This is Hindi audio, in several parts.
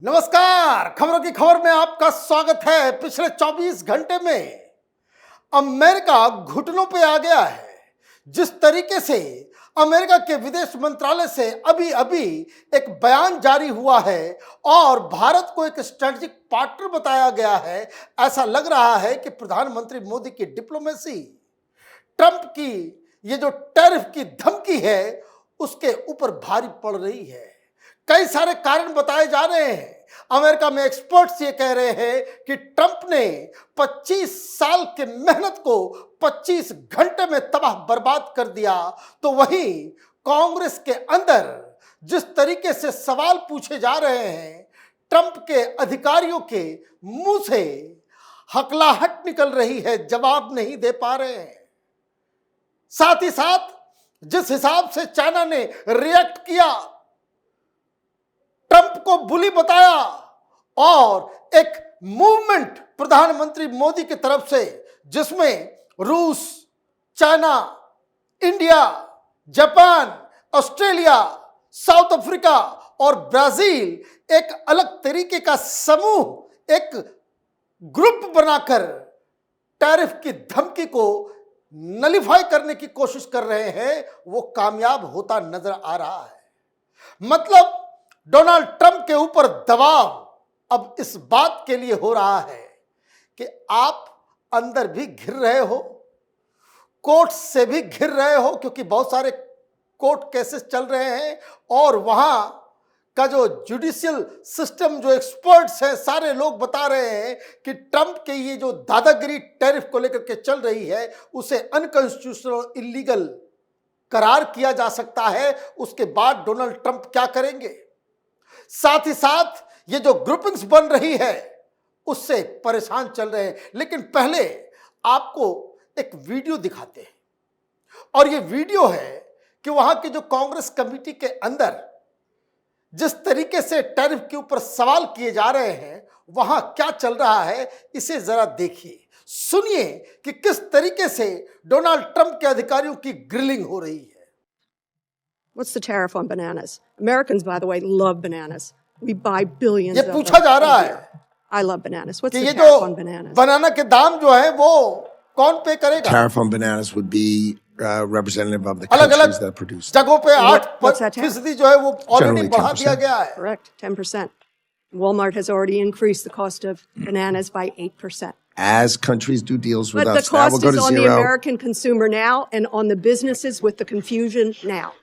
नमस्कार, खबरों की खबर में आपका स्वागत है। पिछले 24 घंटे में अमेरिका घुटनों पे आ गया है। जिस तरीके से अमेरिका के विदेश मंत्रालय से अभी अभी एक बयान जारी हुआ है और भारत को एक स्ट्रेटेजिक पार्टनर बताया गया है, ऐसा लग रहा है कि प्रधानमंत्री मोदी की डिप्लोमेसी ट्रंप की ये जो टैरिफ की धमकी है उसके ऊपर भारी पड़ रही है। कई सारे कारण बताए जा रहे हैं। अमेरिका में एक्सपर्ट्स ये कह रहे हैं कि ट्रंप ने 25 साल के मेहनत को 25 घंटे में तबाह बर्बाद कर दिया। तो वहीं कांग्रेस के अंदर जिस तरीके से सवाल पूछे जा रहे हैं, ट्रंप के अधिकारियों के मुंह से हकलाहट निकल रही है, जवाब नहीं दे पा रहे हैं। साथ ही साथ जिस हिसाब से चाइना ने रिएक्ट किया, ट्रंप को बुली बताया और एक मूवमेंट प्रधानमंत्री मोदी की तरफ से जिसमें रूस, China, India, Japan, Australia, south Africa और ब्राजील एक अलग तरीके का समूह, एक ग्रुप बनाकर टैरिफ की धमकी को नलिफाई करने की कोशिश कर रहे हैं, वो कामयाब होता नजर आ रहा है। मतलब डोनाल्ड ट्रंप के ऊपर दबाव अब इस बात के लिए हो रहा है कि आप अंदर भी घिर रहे हो, कोर्ट से भी घिर रहे हो, क्योंकि बहुत सारे कोर्ट केसेस चल रहे हैं और वहां का जो जुडिशियल सिस्टम, जो एक्सपर्ट्स हैं, सारे लोग बता रहे हैं कि ट्रंप के ये जो दादागिरी टैरिफ को लेकर के चल रही है उसे अनकॉन्स्टिट्यूशनल, इलीगल करार किया जा सकता है। उसके बाद डोनाल्ड ट्रंप क्या करेंगे? साथ ही साथ ये जो ग्रुपिंग्स बन रही है उससे परेशान चल रहे हैं। लेकिन पहले आपको एक वीडियो दिखाते हैं और ये वीडियो है कि वहां की जो कांग्रेस कमेटी के अंदर जिस तरीके से टैरिफ के ऊपर सवाल किए जा रहे हैं वहां क्या चल रहा है, इसे जरा देखिए, सुनिए कि किस तरीके से डोनाल्ड ट्रंप के अधिकारियों की ग्रिलिंग हो रही है। What's the tariff on bananas? Americans, by the way, love bananas. We buy billions ये of पूछा जा रहा them a है year. I love bananas. What's कि the ये tariff जो on bananas? बनाना के दाम जो है वो कौन पे करेगा? Tariff on bananas would be representative of the अलग अलग countries that produce. जगहों पे what's that tariff? 8% जो है वो ऑलरेडी Generally बढ़ा दिया 10%. गया है। Correct, 10%. Walmart has already increased the cost of bananas by 8%. As countries do deals with But the us, that will cost go is to on the zero. American consumer now and on the businesses with the confusion now.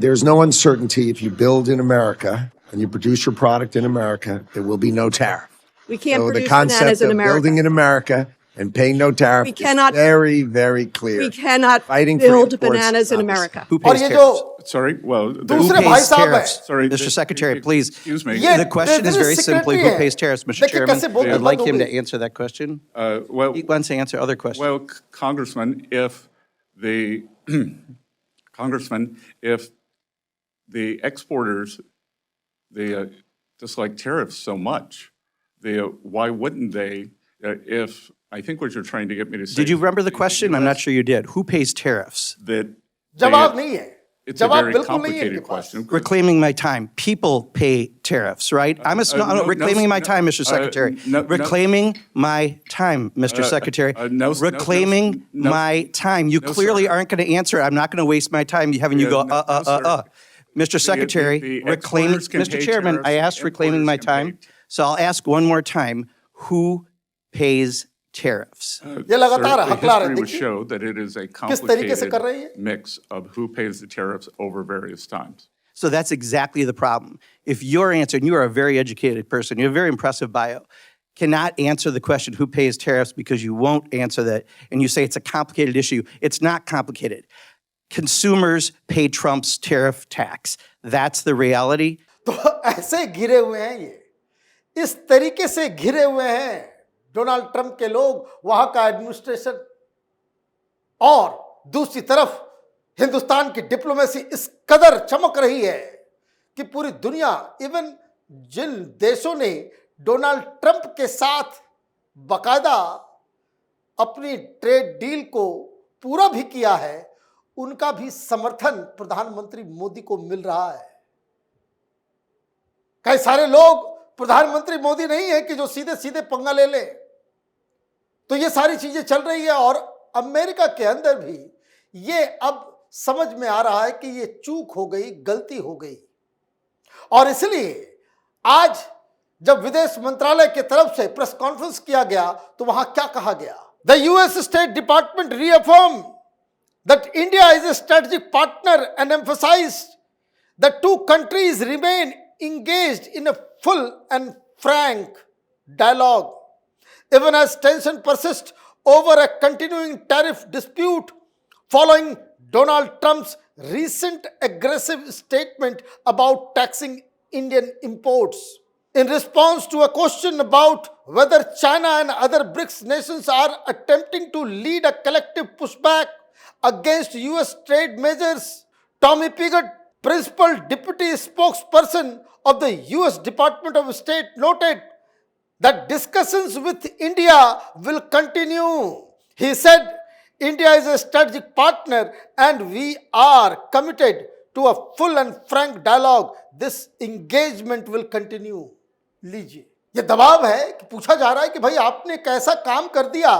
There's no uncertainty if you build in America and you produce your product in America, there will be no tariff. We can't So the produce concept bananas in of building America. in America and paying no tariff We cannot- is very, very clear. We cannot Fighting for build imports, bananas in obviously. America. Who और pays ये जो tariffs? Sorry, well, दूसरे Who भाई pays साहब है, tariffs? Sorry, Mr. Secretary, please. Excuse me. ये The question is very simply, secretary who है। pays tariffs, Mr. देखिए Chairman? कैसे बोलते I'd like बंद हो him to गई। answer that question. Well, He wants to answer other questions. well, Congressman, if the Congressman, if the exporters, dislike tariffs so much, why wouldn't they? If I think what you're trying to get me to say. Did you remember the is question? I'm not sure you did. Who pays tariffs? That जवाब नहीं है, it's a जवाब very बिल्कुल नहीं है complicated इनके पास। question. Reclaiming my time. People pay tariffs, right? no, reclaiming my no, time, Mr. Secretary. no, Reclaiming my time, Mr. Secretary. Reclaiming my time. You no, clearly sir. aren't going to answer. I'm not going to waste my time having you Yeah, go, no, sir. Mr. Secretary, the reclaiming, exporters can Mr. pay Chairman, I tariffs, asked reclaiming my importers can time. pay. So I'll ask one more time, who pays tariffs? ये लगातार Sir, the हकला रहे history would देखिए show that it is a तरीके से कर रही है? complicated mix of who pays the tariffs over various times. So that's exactly the problem. If your answer, and you are a very educated person, you have a very impressive bio, cannot answer the question who pays tariffs because you won't answer that, and you say it's a complicated issue, it's not complicated. Consumers pay Trump's tariff tax. That's the reality. तो ऐसे घिरे हुए हैं, ये इस तरीके से घिरे हुए हैं डोनाल्ड ट्रंप के लोग, वहां का एडमिनिस्ट्रेशन, और दूसरी तरफ हिंदुस्तान की डिप्लोमेसी इस कदर चमक रही है कि पूरी दुनिया, इवन जिन देशों ने डोनाल्ड ट्रंप के साथ बाकायदा अपनी ट्रेड डील को पूरा भी किया है, उनका भी समर्थन प्रधानमंत्री मोदी को मिल रहा है। कई सारे लोग प्रधानमंत्री मोदी नहीं है कि जो सीधे सीधे पंगा ले ले। तो ये सारी चीजें चल रही है और अमेरिका के अंदर भी ये अब समझ में आ रहा है कि ये चूक हो गई, गलती हो गई। और इसलिए आज जब विदेश मंत्रालय की तरफ से प्रेस कॉन्फ्रेंस किया गया तो वहां क्या कहा गया? The US state department reaffirm that India is a strategic partner and emphasized that two countries remain engaged in a full and frank dialogue. Even as tension persists over a continuing tariff dispute following Donald Trump's recent aggressive statement about taxing Indian imports. In response to a question about whether China and other BRICS nations are attempting to lead a collective pushback against US trade measures, Tommy Pigott, principal deputy spokesperson of the US Department of State, noted that discussions with India will continue. He said, India is a strategic partner and we are committed to a full and frank dialogue. This engagement will continue. लीजिए, ये दबाव है कि पूछा जा रहा है कि भाई आपने कैसा काम कर दिया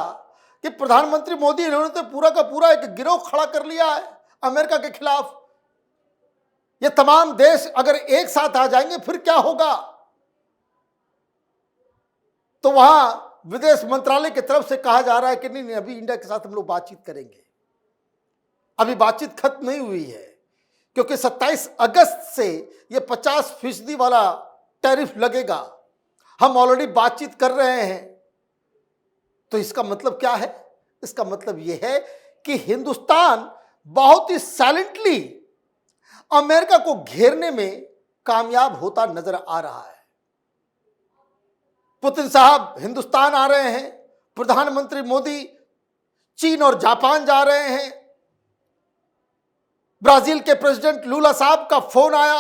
कि प्रधानमंत्री मोदी इन्होंने तो पूरा का पूरा एक गिरोह खड़ा कर लिया है अमेरिका के खिलाफ। ये तमाम देश अगर एक साथ आ जाएंगे फिर क्या होगा? तो वहां विदेश मंत्रालय की तरफ से कहा जा रहा है कि नहीं, अभी इंडिया के साथ हम लोग बातचीत करेंगे। अभी बातचीत खत्म नहीं हुई है क्योंकि 27 अगस्त से ये 50% वाला टैरिफ लगेगा। हम ऑलरेडी बातचीत कर रहे हैं। तो इसका मतलब क्या है? इसका मतलब यह है कि हिंदुस्तान बहुत ही साइलेंटली अमेरिका को घेरने में कामयाब होता नजर आ रहा है। पुतिन साहब हिंदुस्तान आ रहे हैं, प्रधानमंत्री मोदी चीन और जापान जा रहे हैं, ब्राजील के प्रेसिडेंट लूला साहब का फोन आया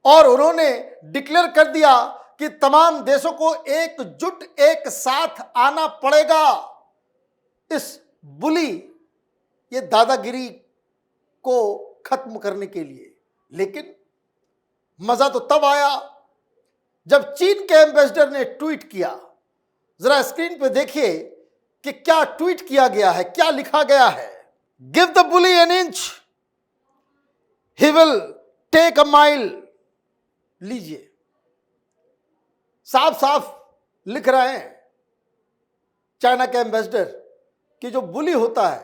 और उन्होंने डिक्लेयर कर दिया कि तमाम देशों को एकजुट एक साथ आना पड़ेगा इस बुली, ये दादागिरी को खत्म करने के लिए। लेकिन मजा तो तब आया जब चीन के एम्बेसडर ने ट्वीट किया। जरा स्क्रीन पे देखिए कि क्या ट्वीट किया गया है, क्या लिखा गया है। Give the bully an inch, he will take a mile. लीजिए, साफ साफ लिख रहे हैं चाइना के एम्बेसडर कि जो बुली होता है,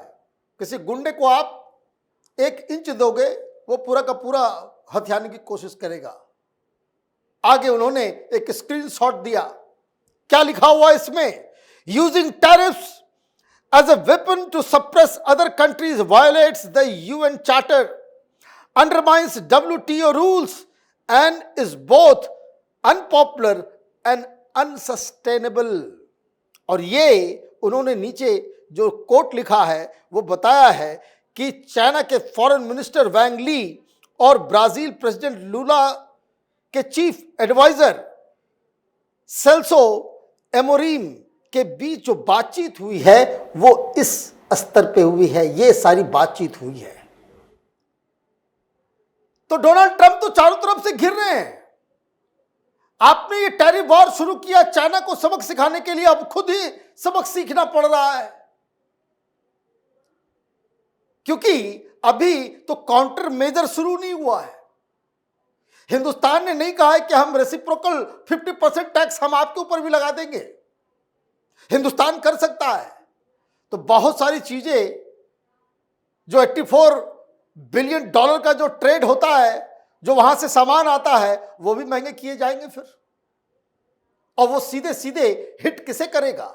किसी गुंडे को आप 1 इंच दोगे वो पूरा का पूरा हथियाने की कोशिश करेगा। आगे उन्होंने एक स्क्रीनशॉट दिया। क्या लिखा हुआ इसमें? Using tariffs as a weapon to suppress other countries violates the UN charter, undermines WTO रूल्स and is both unpopular and unsustainable। और ये उन्होंने नीचे जो कोट लिखा है वो बताया है कि चाइना के फॉरेन मिनिस्टर वैंग ली और ब्राजील प्रेसिडेंट लूला के चीफ एडवाइजर सेल्सो एमोरिम के बीच जो बातचीत हुई है वो इस स्तर पे हुई है। ये सारी बातचीत हुई है। तो डोनाल्ड ट्रंप तो चारों तरफ से घिर रहे हैं। आपने ये टैरिफ वॉर शुरू किया चाइना को सबक सिखाने के लिए, अब खुद ही सबक सीखना पड़ रहा है क्योंकि अभी तो काउंटर मेजर शुरू नहीं हुआ है। हिंदुस्तान ने नहीं कहा है कि हम रेसिप्रोकल 50% टैक्स हम आपके ऊपर भी लगा देंगे। हिंदुस्तान कर सकता है। तो बहुत सारी चीजें जो 84 बिलियन डॉलर का जो ट्रेड होता है, जो वहां से सामान आता है, वो भी महंगे किए जाएंगे फिर। और वो सीधे सीधे हिट किसे करेगा?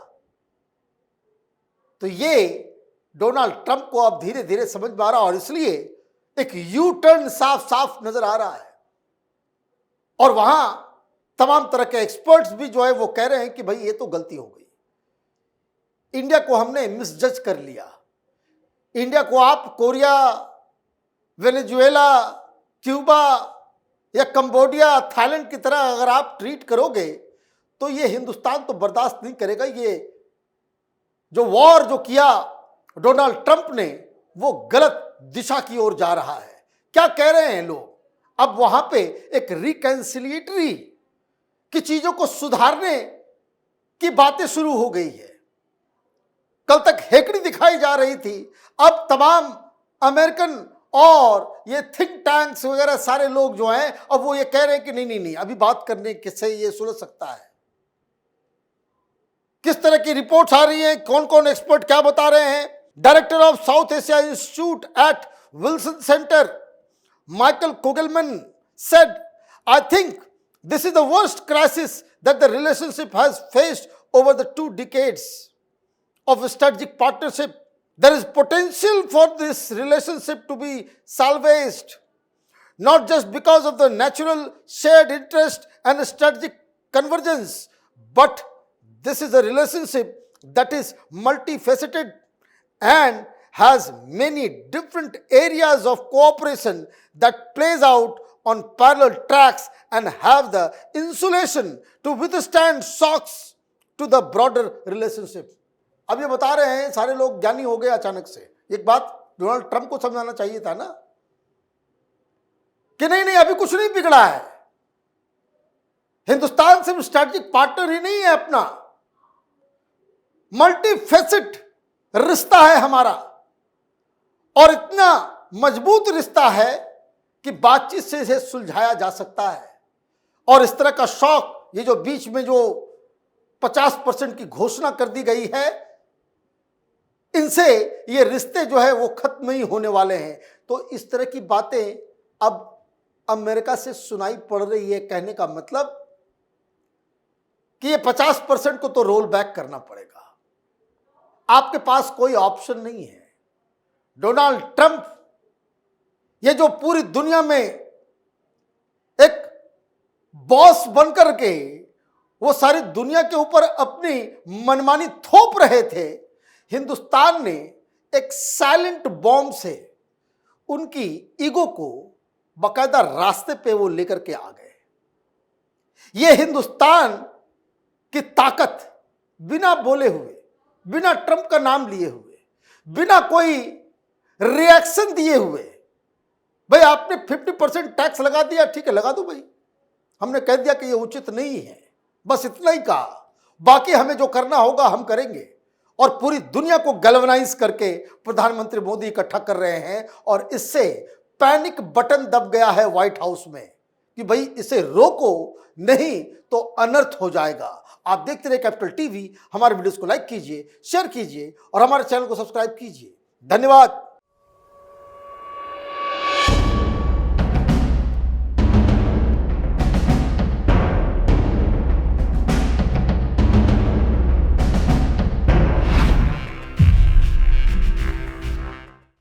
तो ये डोनाल्ड ट्रंप को अब धीरे धीरे समझ में आ रहा है और इसलिए एक यू टर्न साफ साफ नजर आ रहा है। और वहां तमाम तरह के एक्सपर्ट्स भी जो है वो कह रहे हैं कि भाई ये तो गलती हो गई, इंडिया को हमने मिसजज कर लिया। इंडिया को आप कोरिया, वेनेजुएला, क्यूबा या कंबोडिया, थाईलैंड की तरह अगर आप ट्रीट करोगे तो ये हिंदुस्तान तो बर्दाश्त नहीं करेगा। ये जो वॉर जो किया डोनाल्ड ट्रंप ने वो गलत दिशा की ओर जा रहा है। क्या कह रहे हैं लोग? अब वहां पे एक रिकंसिलिएटरी कि चीजों को सुधारने की बातें शुरू हो गई है। कल तक हेकड़ी दिखाई जा रही थी, अब तमाम अमेरिकन और ये थिंक टैंक्स वगैरह सारे लोग जो हैं, अब वो ये कह रहे हैं कि नहीं नहीं नहीं, अभी बात करने से ये सुलझ सकता है। किस तरह की रिपोर्ट्स आ रही हैं, कौन कौन एक्सपर्ट क्या बता रहे हैं। Director of South Asia institute at Wilson centre Michael Kugelman said, I think this is the worst crisis that the relationship has faced over the 2 decades of strategic partnership. There is potential for this relationship to be salvaged, not just because of the natural shared interest and strategic convergence, but this is a relationship that is multifaceted and has many different areas of cooperation that plays out on parallel tracks and have the insulation to withstand shocks to the broader relationship. अब ये बता रहे हैं, सारे लोग ज्ञानी हो गए अचानक से। एक बात डोनाल्ड ट्रंप को समझाना चाहिए था ना कि नहीं नहीं अभी कुछ नहीं बिगड़ा है, हिंदुस्तान सिर्फ स्ट्रैटेजिक पार्टनर ही नहीं है अपना, मल्टीफेसेट रिश्ता है हमारा, और इतना मजबूत रिश्ता है कि बातचीत से इसे सुलझाया जा सकता है। और इस तरह का शौक, ये जो बीच में जो 50% की घोषणा कर दी गई है, इनसे ये रिश्ते जो है वो खत्म नहीं होने वाले हैं। तो इस तरह की बातें अब अमेरिका से सुनाई पड़ रही है। कहने का मतलब कि ये 50% को तो रोल बैक करना पड़ेगा, आपके पास कोई ऑप्शन नहीं है। डोनाल्ड ट्रंप ये जो पूरी दुनिया में एक बॉस बनकर के वो सारी दुनिया के ऊपर अपनी मनमानी थोप रहे थे, हिंदुस्तान ने एक साइलेंट बॉम्ब से उनकी ईगो को बकायदा रास्ते पे वो लेकर के आ गए। ये हिंदुस्तान की ताकत बिना बोले हुए, बिना ट्रंप का नाम लिए हुए, बिना कोई रिएक्शन दिए हुए, भाई आपने 50% टैक्स लगा दिया, ठीक है लगा दो भाई, हमने कह दिया कि ये उचित नहीं है, बस इतना ही कहा, बाकी हमें जो करना होगा हम करेंगे। और पूरी दुनिया को गैल्वेनाइज करके प्रधानमंत्री मोदी इकट्ठा कर रहे हैं, और इससे पैनिक बटन दब गया है व्हाइट हाउस में कि भाई इसे रोको, नहीं तो अनर्थ हो जाएगा। आप देखते रहे कैपिटल टीवी, हमारे वीडियोस को लाइक कीजिए, शेयर कीजिए और हमारे चैनल को सब्सक्राइब कीजिए। धन्यवाद।